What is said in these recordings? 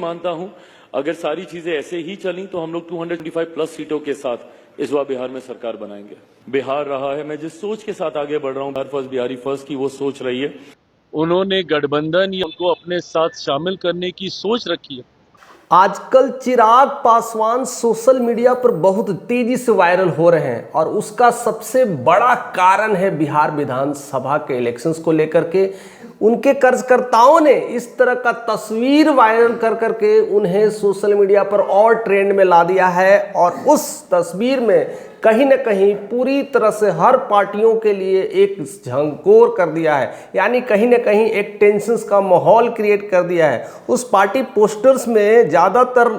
मानता हूं अगर सारी चीजें ऐसे ही चली तो हम लोग 225 प्लस सीटों के साथ इस बार बिहार में सरकार बनाएंगे। बिहार रहा है, मैं जिस सोच के साथ आगे बढ़ रहा हूं, बिहार फर्स्ट बिहारी फर्स्ट की वो सोच रही है। उन्होंने गठबंधन या उनको अपने साथ शामिल करने की सोच रखी है। आजकल चिराग पासवान सोशल मीडिया पर बहुत तेजी से वायरल हो रहे हैं और उसका सबसे बड़ा कारण है बिहार विधानसभा के इलेक्शंस को लेकर के उनके कार्यकर्ताओं ने इस तरह का तस्वीर वायरल कर करके उन्हें सोशल मीडिया पर और ट्रेंड में ला दिया है और उस तस्वीर में कहीं न कहीं पूरी तरह से हर पार्टियों के लिए एक झंकोर कर दिया है, यानी कहीं न कहीं एक टेंशंस का माहौल क्रिएट कर दिया है। उस पार्टी पोस्टर्स में ज़्यादातर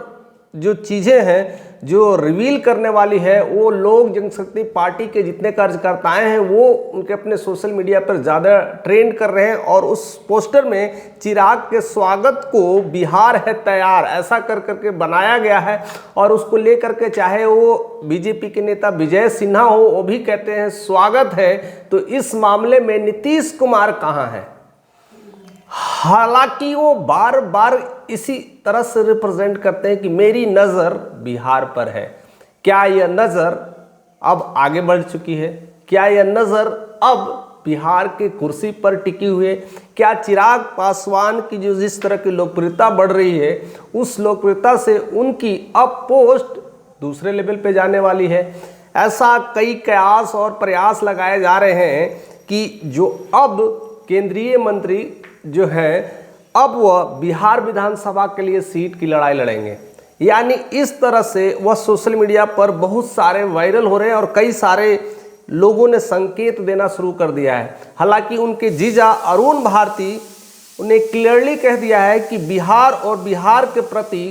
जो चीज़ें हैं जो रिवील करने वाली है वो लोक जनशक्ति पार्टी के जितने कार्यकर्ताएं हैं वो उनके अपने सोशल मीडिया पर ज़्यादा ट्रेंड कर रहे हैं और उस पोस्टर में चिराग के स्वागत को बिहार है तैयार ऐसा कर करके बनाया गया है और उसको लेकर के चाहे वो बीजेपी के नेता विजय सिन्हा हो वो भी कहते हैं स्वागत है। तो इस मामले में नीतीश कुमार कहाँ हैं? हालांकि वो बार बार इसी तरह से रिप्रेजेंट करते हैं कि मेरी नज़र बिहार पर है। क्या यह नज़र अब आगे बढ़ चुकी है? क्या यह नज़र अब बिहार के कुर्सी पर टिकी हुई है? क्या चिराग पासवान की जो जिस तरह की लोकप्रियता बढ़ रही है उस लोकप्रियता से उनकी अब पोस्ट दूसरे लेवल पे जाने वाली है? ऐसा कई कयास और प्रयास लगाए जा रहे हैं कि जो अब केंद्रीय मंत्री जो है अब वह बिहार विधानसभा के लिए सीट की लड़ाई लड़ेंगे, यानी इस तरह से वह सोशल मीडिया पर बहुत सारे वायरल हो रहे हैं और कई सारे लोगों ने संकेत देना शुरू कर दिया है। हालांकि उनके जीजा अरुण भारती उन्हें क्लियरली कह दिया है कि बिहार और बिहार के प्रति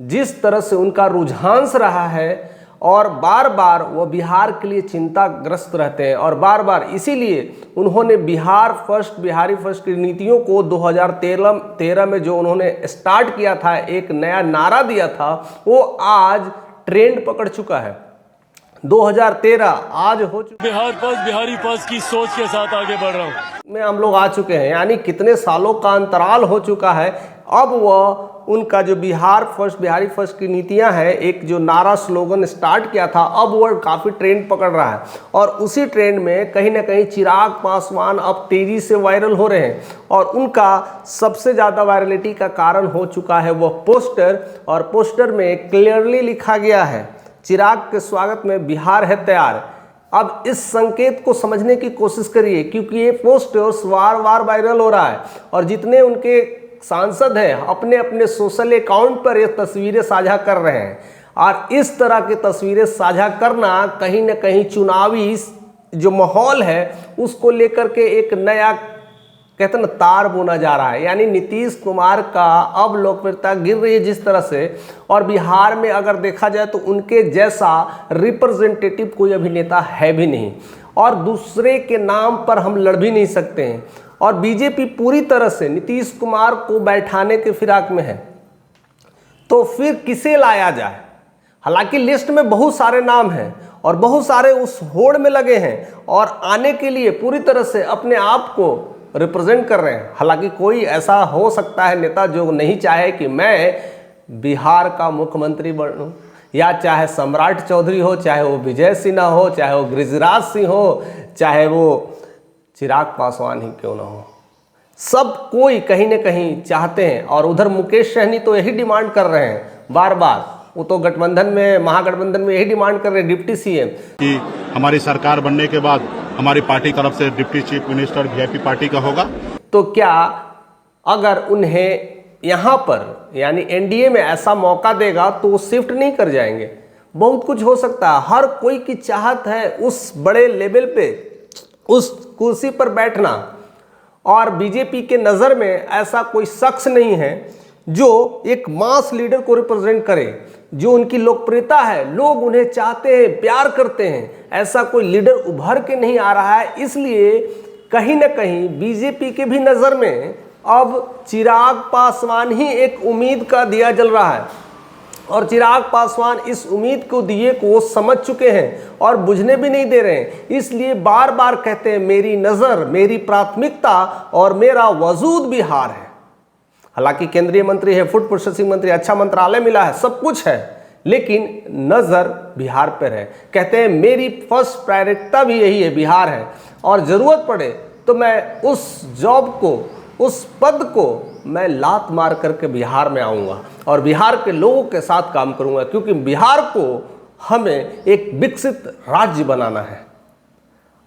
जिस तरह से उनका रुझान रहा है और बार बार वो बिहार के लिए चिंताग्रस्त रहते हैं और बार बार इसीलिए उन्होंने बिहार फर्स्ट बिहारी फर्स्ट की नीतियों को 2013 में जो उन्होंने स्टार्ट किया था, एक नया नारा दिया था, वो आज ट्रेंड पकड़ चुका है। 2013 आज हो चुका, बिहार फर्स्ट बिहारी फर्स्ट की सोच के साथ आगे बढ़ रहा हूं में हम लोग आ चुके हैं, यानी कितने सालों का अंतराल हो चुका है। अब वह उनका जो बिहार फर्स्ट बिहारी फर्स्ट की नीतियां हैं, एक जो नारा स्लोगन स्टार्ट किया था, अब वह काफ़ी ट्रेंड पकड़ रहा है और उसी ट्रेंड में कहीं ना कहीं चिराग पासवान अब तेज़ी से वायरल हो रहे हैं और उनका सबसे ज़्यादा वायरलिटी का कारण हो चुका है वह पोस्टर। और पोस्टर में क्लियरली लिखा गया है चिराग के स्वागत में बिहार है तैयार। अब इस संकेत को समझने की कोशिश करिए क्योंकि ये पोस्टर्स बार बार वायरल हो रहा है और जितने उनके सांसद हैं अपने अपने सोशल अकाउंट पर ये तस्वीरें साझा कर रहे हैं और इस तरह की तस्वीरें साझा करना कहीं ना कहीं चुनावी जो माहौल है उसको लेकर के एक नया कहते हैं ना तार बोना जा रहा है, यानी नीतीश कुमार का अब लोकप्रियता गिर रही है जिस तरह से। और बिहार में अगर देखा जाए तो उनके जैसा रिप्रेजेंटेटिव कोई अभिनेता है भी नहीं और दूसरे के नाम पर हम लड़ भी नहीं सकते हैं और बीजेपी पूरी तरह से नीतीश कुमार को बैठाने के फिराक में है, तो फिर किसे लाया जाए? हालांकि लिस्ट में बहुत सारे नाम हैं और बहुत सारे उस होड़ में लगे हैं और आने के लिए पूरी तरह से अपने आप को रिप्रेजेंट कर रहे हैं। हालांकि कोई ऐसा हो सकता है नेता जो नहीं चाहे कि मैं बिहार का मुख्यमंत्री बनूं, या चाहे सम्राट चौधरी हो, चाहे वो विजय सिन्हा हो, चाहे वो गिरिराज सिंह हो, चाहे वो चिराग पासवान ही क्यों ना हो, सब कोई कहीं ना कहीं चाहते हैं। और उधर मुकेश सहनी तो यही डिमांड कर रहे हैं बार बार, वो तो गठबंधन में महागठबंधन में यही डिमांड कर रहे हैं डिप्टी सीएम कि हमारी सरकार बनने के बाद हमारी पार्टी तरफ से deputy chief minister VIP party का होगा। तो क्या अगर उन्हें यहाँ पर यानी एनडीए में ऐसा मौका देगा तो वो शिफ्ट नहीं कर जाएंगे? बहुत कुछ हो सकता है। हर कोई की चाहत है उस बड़े लेवल पे उस कुर्सी पर बैठना और बीजेपी के नज़र में ऐसा कोई शख्स नहीं है जो एक मास लीडर को रिप्रेजेंट करे, जो उनकी लोकप्रियता है, लोग उन्हें चाहते हैं, प्यार करते हैं, ऐसा कोई लीडर उभर के नहीं आ रहा है। इसलिए कहीं ना कहीं बीजेपी के भी नज़र में अब चिराग पासवान ही एक उम्मीद का दिया जल रहा है और चिराग पासवान इस उम्मीद को दिए को समझ चुके हैं और बुझने भी नहीं दे रहे हैं। इसलिए बार बार कहते हैं मेरी नज़र, मेरी प्राथमिकता और मेरा वजूद बिहार है। हालांकि केंद्रीय मंत्री है, फूड प्रोसेसिंग मंत्री, अच्छा मंत्रालय मिला है, सब कुछ है, लेकिन नज़र बिहार पर है। कहते हैं मेरी फर्स्ट प्रायोरिटी भी यही है, बिहार है, और ज़रूरत पड़े तो मैं उस जॉब को, उस पद को मैं लात मार करके बिहार में आऊँगा और बिहार के लोगों के साथ काम करूँगा, क्योंकि बिहार को हमें एक विकसित राज्य बनाना है।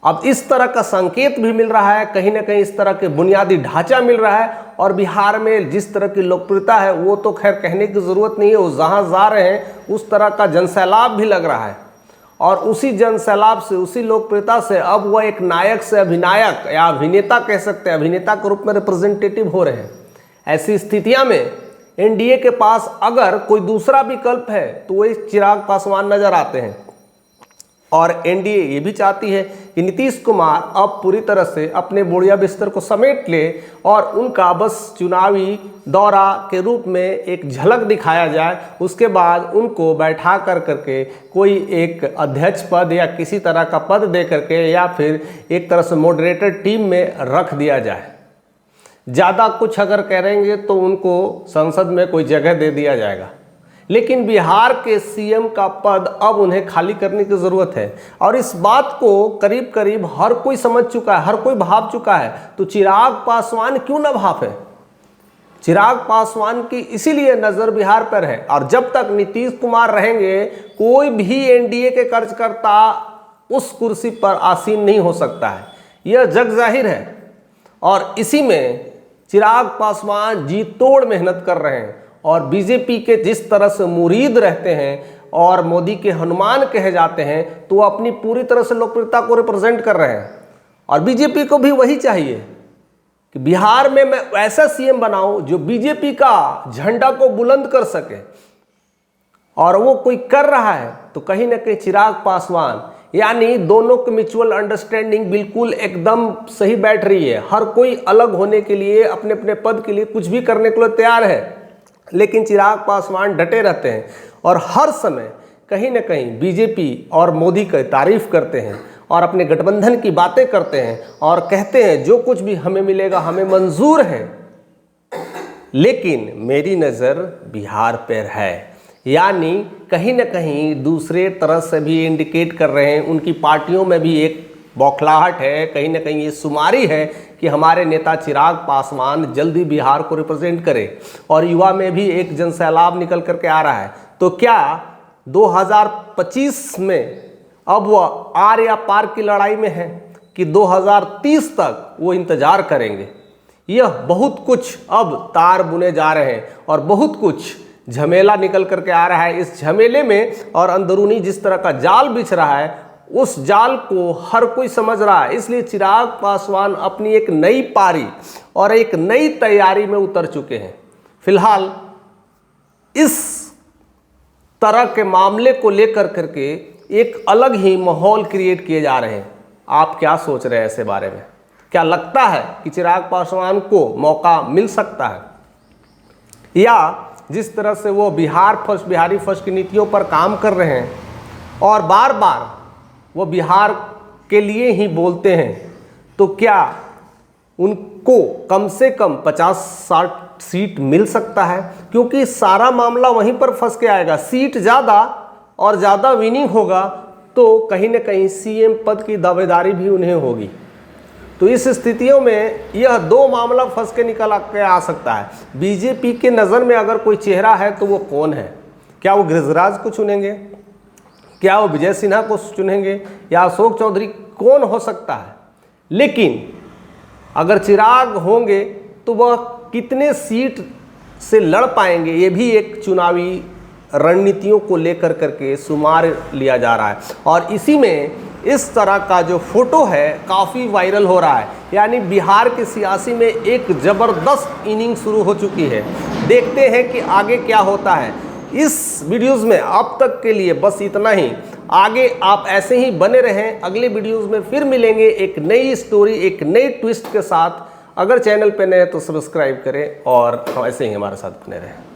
अब इस तरह का संकेत भी मिल रहा है, कहीं ना कहीं इस तरह के बुनियादी ढांचा मिल रहा है, और बिहार में जिस तरह की लोकप्रियता है वो तो खैर कहने की ज़रूरत नहीं है, वो जहाँ जा रहे हैं उस तरह का जनसैलाब भी लग रहा है, और उसी जनसैलाब से, उसी लोकप्रियता से अब वह एक नायक से अभिनायक या अभिनेता कह सकते हैं, अभिनेता के रूप में रिप्रेजेंटेटिव हो रहे हैं। ऐसी स्थितियाँ में एनडीए के पास अगर कोई दूसरा विकल्प है तो वो चिराग पासवान नजर आते हैं, और एनडीए ये भी चाहती है कि नीतीश कुमार अब पूरी तरह से अपने बोरिया बिस्तर को समेट ले और उनका बस चुनावी दौरा के रूप में एक झलक दिखाया जाए, उसके बाद उनको बैठा कर करके कोई एक अध्यक्ष पद या किसी तरह का पद दे करके या फिर एक तरह से मॉडरेटर टीम में रख दिया जाए। ज़्यादा कुछ अगर करेंगे तो उनको संसद में कोई जगह दे दिया जाएगा, लेकिन बिहार के सीएम का पद अब उन्हें खाली करने की ज़रूरत है, और इस बात को करीब करीब हर कोई समझ चुका है, हर कोई भाप चुका है। तो चिराग पासवान क्यों न भापे? चिराग पासवान की इसीलिए नज़र बिहार पर है, और जब तक नीतीश कुमार रहेंगे कोई भी एनडीए के कार्यकर्ता उस कुर्सी पर आसीन नहीं हो सकता है, यह जग जाहिर है। और इसी में चिराग पासवान जी तोड़ मेहनत कर रहे हैं, और बीजेपी के जिस तरह से मुरीद रहते हैं और मोदी के हनुमान कहे जाते हैं, तो वो अपनी पूरी तरह से लोकप्रियता को रिप्रेजेंट कर रहे हैं। और बीजेपी को भी वही चाहिए कि बिहार में मैं ऐसा सीएम बनाऊं जो बीजेपी का झंडा को बुलंद कर सके, और वो कोई कर रहा है तो कहीं ना कहीं चिराग पासवान, यानी दोनों की म्यूचुअल अंडरस्टैंडिंग बिल्कुल एकदम सही बैठ रही है। हर कोई अलग होने के लिए, अपने अपने पद के लिए कुछ भी करने के लिए तैयार है, लेकिन चिराग पासवान डटे रहते हैं और हर समय कहीं ना कहीं बीजेपी और मोदी की तारीफ करते हैं और अपने गठबंधन की बातें करते हैं और कहते हैं जो कुछ भी हमें मिलेगा हमें मंजूर है। लेकिन मेरी नज़र बिहार पर है, यानी कहीं ना कहीं दूसरे तरह से भी इंडिकेट कर रहे हैं, उनकी पार्टियों में भी एक बौखलाहट है, कहीं ना कहीं ये शुमारी है कि हमारे नेता चिराग पासवान जल्दी बिहार को रिप्रेजेंट करे, और युवा में भी एक जनसैलाब निकल करके आ रहा है। तो क्या 2025 में अब वह आर या पार की लड़ाई में है कि 2030 तक वो इंतजार करेंगे? यह बहुत कुछ अब तार बुने जा रहे हैं और बहुत कुछ झमेला निकल करके आ रहा है। इस झमेले में और अंदरूनी जिस तरह का जाल बिछ रहा है, उस जाल को हर कोई समझ रहा है। इसलिए चिराग पासवान अपनी एक नई पारी और एक नई तैयारी में उतर चुके हैं। फिलहाल इस तरह के मामले को लेकर करके एक अलग ही माहौल क्रिएट किए जा रहे हैं। आप क्या सोच रहे हैं ऐसे बारे में? क्या लगता है कि चिराग पासवान को मौका मिल सकता है, या जिस तरह से वो बिहार फर्स्ट, बिहारी फर्स्ट की नीतियों पर काम कर रहे हैं और बार बार वो बिहार के लिए ही बोलते हैं, तो क्या उनको कम से कम 50-60 सीट मिल सकता है? क्योंकि सारा मामला वहीं पर फंस के आएगा। सीट ज़्यादा और ज़्यादा विनिंग होगा तो कहीं ना कहीं सीएम पद की दावेदारी भी उन्हें होगी। तो इस स्थितियों में यह दो मामला फंस के निकल के आ सकता है। बीजेपी के नज़र में अगर कोई चेहरा है तो वो कौन है? क्या वो गिरिराज को चुनेंगे? क्या वो विजय सिन्हा को चुनेंगे? या अशोक चौधरी? कौन हो सकता है? लेकिन अगर चिराग होंगे तो वह कितने सीट से लड़ पाएंगे, ये भी एक चुनावी रणनीतियों को लेकर करके शुमार लिया जा रहा है। और इसी में इस तरह का जो फोटो है काफ़ी वायरल हो रहा है, यानी बिहार के सियासी में एक ज़बरदस्त इनिंग शुरू हो चुकी है। देखते हैं कि आगे क्या होता है। इस वीडियोज़ में अब तक के लिए बस इतना ही। आगे आप ऐसे ही बने रहें, अगले वीडियोज़ में फिर मिलेंगे एक नई स्टोरी, एक नई ट्विस्ट के साथ। अगर चैनल पे नए तो सब्सक्राइब करें और ऐसे ही हमारे साथ बने रहें।